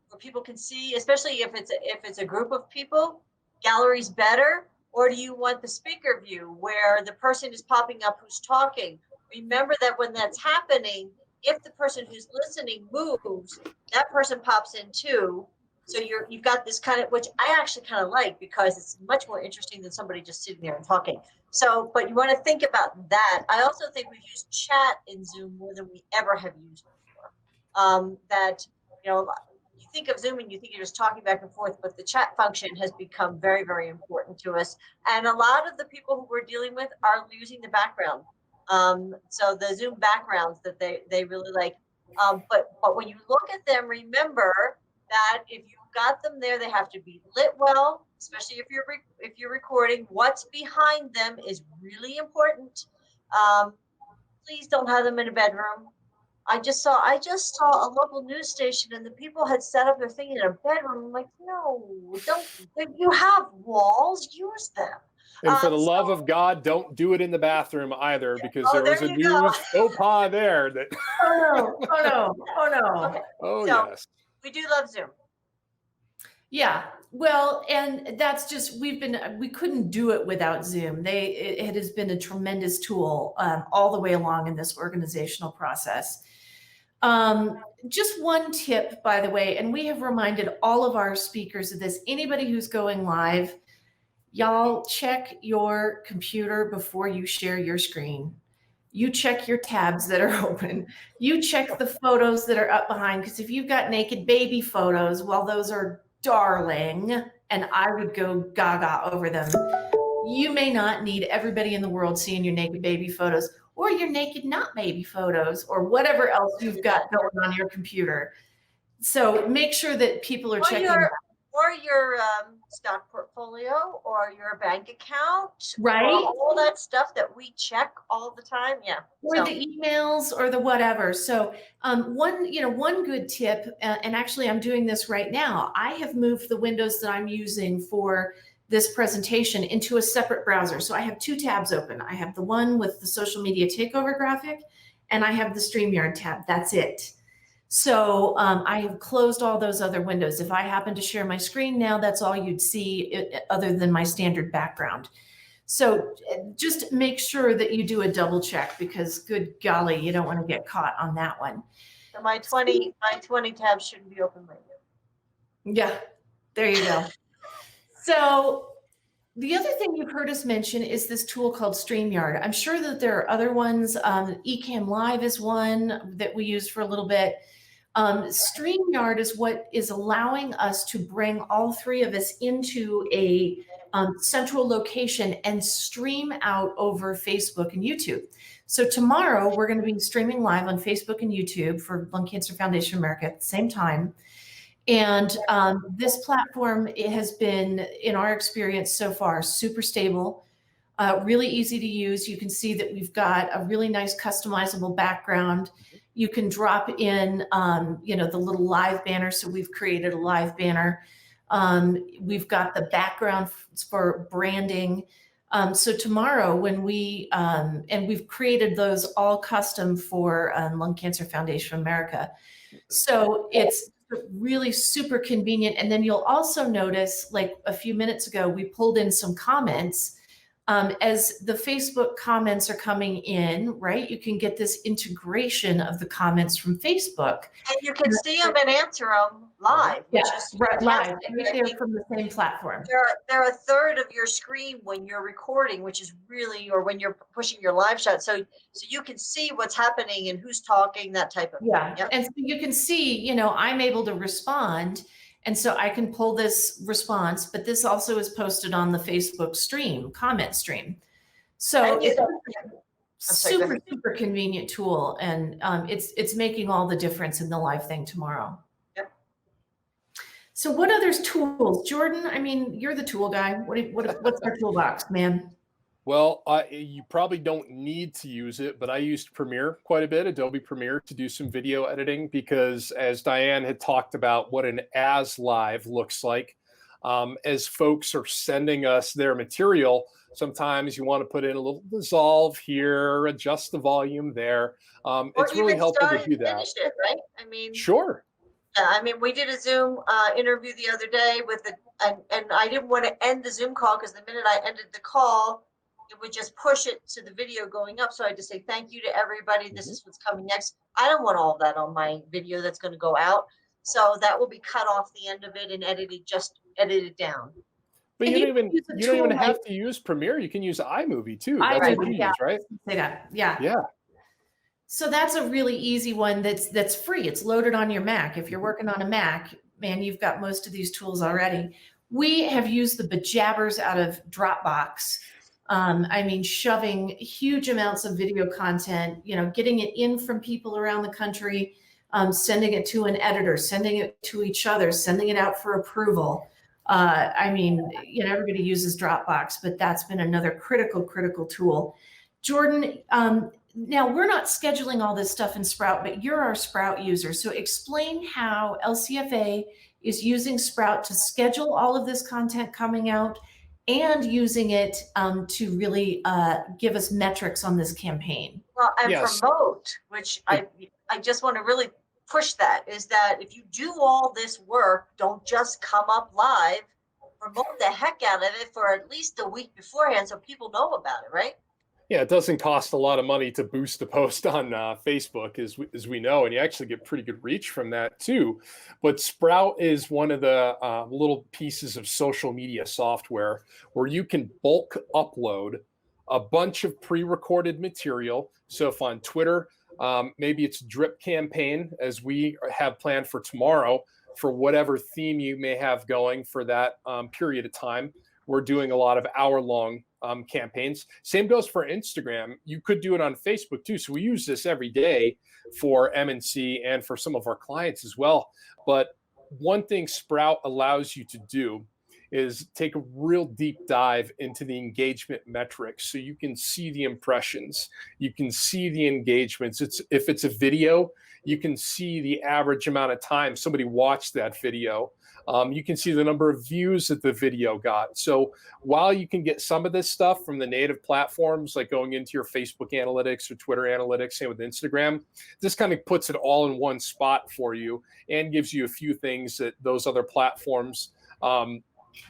where people can see, especially if it's a group of people, gallery's better? Or do you want the speaker view where the person is popping up who's talking? Remember that when that's happening, if the person who's listening moves, that person pops in too. So you've got this kind of, which I actually kind of like, because it's much more interesting than somebody just sitting there and talking. So, but you want to think about that. I also think we've used chat in Zoom more than we ever have used before. You think of Zoom and you think you're just talking back and forth, but the chat function has become very, very important to us. And a lot of the people who we're dealing with are using the background. So the Zoom backgrounds that they really like. But when you look at them, remember that if you've got them there, they have to be lit well, especially if you're recording. What's behind them is really important. Please don't have them in a bedroom. I just saw a local news station, and the people had set up their thing in a bedroom. I'm like, no, don't. You have walls, use them. And for the love of God, don't do it in the bathroom either, because there was a you go. news faux pas there that. Oh no! Okay. Oh So, yes. we do love Zoom. Yeah. Well, and that's just, we couldn't do it without Zoom. It has been a tremendous tool all the way along in this organizational process. Just one tip, by the way, and we have reminded all of our speakers of this, anybody who's going live, y'all check your computer before you share your screen. You check your tabs that are open. You check the photos that are up behind, because if you've got naked baby photos, well, those are darling, and I would go gaga over them. You may not need everybody in the world seeing your naked baby photos, or your naked not baby photos, or whatever else you've got going on your computer. So make sure that people are checking that. Or your stock portfolio, or your bank account, Right? or all that stuff that we check all the time. Yeah. Or the emails or the whatever. So one good tip, and actually I'm doing this right now. I have moved the windows that I'm using for this presentation into a separate browser. So I have two tabs open. I have the one with the social media takeover graphic, and I have the StreamYard tab. That's it. So I have closed all those other windows. If I happen to share my screen now, that's all you'd see other than my standard background. So just make sure that you do a double check, because good golly, you don't want to get caught on that one. So my 20 tabs shouldn't be open right now. Yeah, there you go. So the other thing you've heard us mention is this tool called StreamYard. I'm sure that there are other ones. Ecamm Live is one that we used for a little bit. StreamYard is what is allowing us to bring all three of us into a central location and stream out over Facebook and YouTube. So tomorrow we're going to be streaming live on Facebook and YouTube for Lung Cancer Foundation America at the same time. And this platform, it has been, in our experience so far, super stable, really easy to use. You can see that we've got a really nice customizable background. You can drop in, the little live banner. So we've created a live banner. We've got the background for branding. So tomorrow when and we've created those all custom for Lung Cancer Foundation America. So it's really super convenient. And then you'll also notice, like a few minutes ago, we pulled in some comments. As the Facebook comments are coming in, right, you can get this integration of the comments from Facebook. And you can see them and answer them live. Yeah, which is right, live, fantastic. right there from the same platform. They're a third of your screen when you're recording, which is really, or when you're pushing your live shot. So you can see what's happening and who's talking, that type of thing. Yep. And so you can see, I'm able to respond. And so I can pull this response, but this also is posted on the Facebook stream, comment stream. So it's a super convenient tool, and it's making all the difference in the live thing tomorrow. Yep. So what other tools, Jordan? I mean, you're the tool guy. What's our toolbox, man? Well, you probably don't need to use it, but I used Premiere quite a bit, Adobe Premiere, to do some video editing, because as Diane had talked about what an as live looks like, as folks are sending us their material, sometimes you want to put in a little dissolve here, adjust the volume there. It's really helpful to do that. Finish it, right? I mean, sure. Yeah, I mean, we did a Zoom interview the other day and I didn't want to end the Zoom call, because the minute I ended the call, it would just push it to the video going up. So I had to say thank you to everybody. This is what's coming next. I don't want all of that on my video that's going to go out. So that will be cut off the end of it and edited down. But you don't even have to use Premiere. You can use iMovie too. That's what you use, right? Yeah. So that's a really easy one that's free. It's loaded on your Mac. If you're working on a Mac, man, you've got most of these tools already. We have used the bejabbers out of Dropbox. I mean, shoving huge amounts of video content, getting it in from people around the country, sending it to an editor, sending it to each other, sending it out for approval. I mean, everybody uses Dropbox, but that's been another critical tool. Jordan, now we're not scheduling all this stuff in Sprout, but you're our Sprout user. So explain how LCFA is using Sprout to schedule all of this content coming out, and using it to really give us metrics on this campaign. Well, and promote, which I just want to really push that, is that if you do all this work, don't just come up live, promote the heck out of it for at least a week beforehand so people know about it, right? Yeah, it doesn't cost a lot of money to boost a post on Facebook, as we know, and you actually get pretty good reach from that too. But Sprout is one of the little pieces of social media software where you can bulk upload a bunch of pre-recorded material. So if on Twitter, maybe it's drip campaign, as we have planned for tomorrow, for whatever theme you may have going for that period of time. We're doing a lot of hour-long campaigns. Same goes for Instagram. You could do it on Facebook too. So we use this every day for MNC and for some of our clients as well. But one thing Sprout allows you to do is take a real deep dive into the engagement metrics, so you can see the impressions, you can see the engagements. If it's a video, you can see the average amount of time somebody watched that video. You can see the number of views that the video got. So while you can get some of this stuff from the native platforms, like going into your Facebook analytics or Twitter analytics, same with Instagram, this kind of puts it all in one spot for you and gives you a few things that those other platforms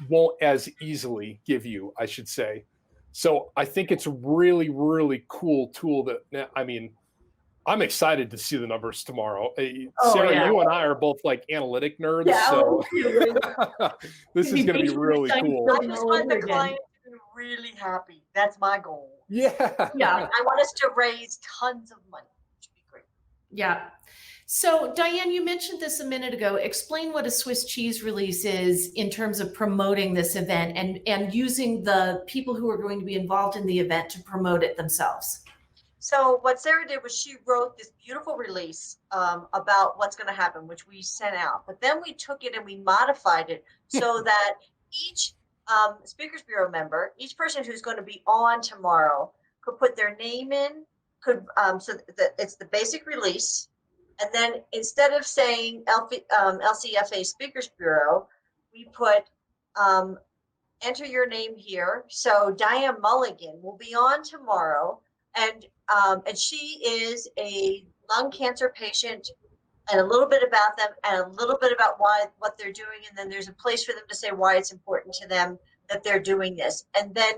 won't as easily give you, I should say. So I think it's a really, really cool tool that, I mean, I'm excited to see the numbers tomorrow. Sarah, yeah. you and I are both like analytic nerds, Yeah, so oh, this is going to be really cool. I just want the client to be really happy. That's my goal. Yeah. I want us to raise tons of money, which would be great. Yeah. So Diane, you mentioned this a minute ago. Explain what a Swiss cheese release is in terms of promoting this event and using the people who are going to be involved in the event to promote it themselves. So what Sarah did was she wrote this beautiful release about what's going to happen, which we sent out. But then we took it and we modified it so that each Speakers Bureau member, each person who's going to be on tomorrow, could put their name in, so that it's the basic release. And then instead of saying LCFA Speakers Bureau, we put enter your name here. So Diane Mulligan will be on tomorrow. And she is a lung cancer patient, and a little bit about them and a little bit about what they're doing. And then there's a place for them to say why it's important to them that they're doing this. And then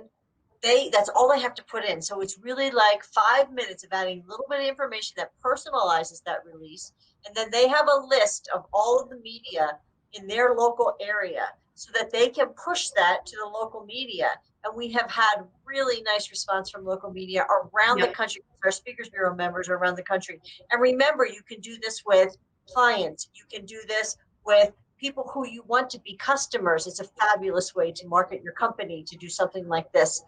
that's all they have to put in. So it's really like 5 minutes of adding a little bit of information that personalizes that release. And then they have a list of all of the media in their local area so that they can push that to the local media. And we have had really nice response from local media around the country. Our Speakers Bureau members are around the country. And remember, you can do this with clients. You can do this with people who you want to be customers. It's a fabulous way to market your company, to do something like this.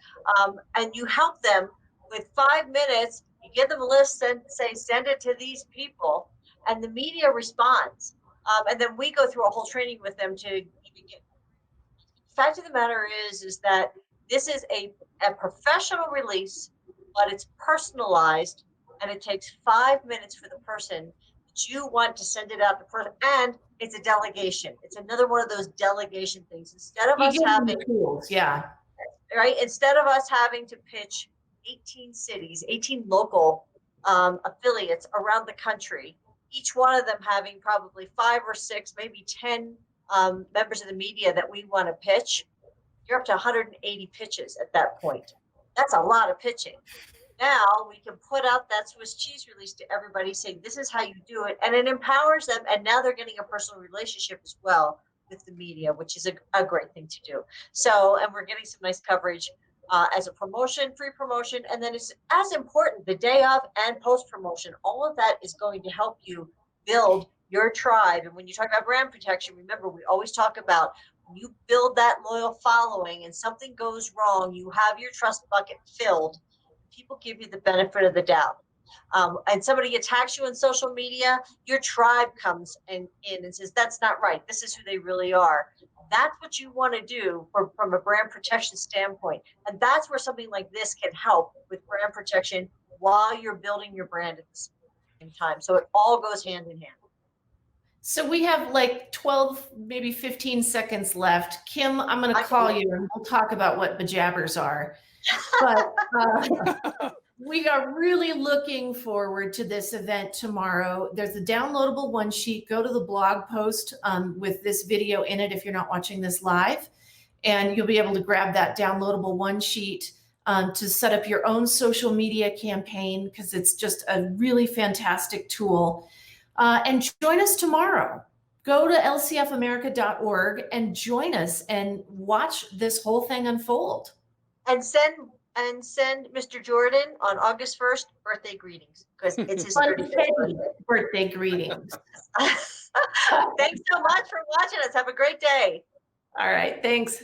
And you help them with 5 minutes. You give them a list and say, send it to these people. And the media responds. And then we go through a whole training with them to even get. The fact of the matter is that this is a professional release, but it's personalized, and it takes 5 minutes for the person that you want to send it out to person, and it's a delegation. It's another one of those delegation things. Instead of us having tools, instead of us having to pitch 18 cities, 18 local affiliates around the country, each one of them having probably 5 or 6, maybe 10 members of the media that we want to pitch, you're up to 180 pitches at that point. That's a lot of pitching. Now we can put out that Swiss cheese release to everybody saying, this is how you do it. And it empowers them. And now they're getting a personal relationship as well with the media, which is a great thing to do. So, and we're getting some nice coverage as a promotion, free promotion. And then it's as important, the day of and post promotion, all of that is going to help you build your tribe. And when you talk about brand protection, remember, we always talk about when you build that loyal following and something goes wrong, you have your trust bucket filled. People give you the benefit of the doubt. And somebody attacks you on social media, your tribe comes in and says, that's not right. This is who they really are. That's what you want to do from a brand protection standpoint. And that's where something like this can help with brand protection while you're building your brand at the same time. So it all goes hand in hand. So we have like 12, maybe 15 seconds left. Kim, I'm going to call you and we'll talk about what bejabbers are. But We are really looking forward to this event tomorrow. There's a downloadable one sheet. Go to the blog post with this video in it if you're not watching this live, and you'll be able to grab that downloadable one sheet to set up your own social media campaign, because it's just a really fantastic tool. And join us tomorrow. Go to lcfamerica.org and join us and watch this whole thing unfold. And send Mr. Jordan on August 1st birthday greetings, because it's his 35th Birthday greetings. Thanks so much for watching us. Have a great day. All right, thanks.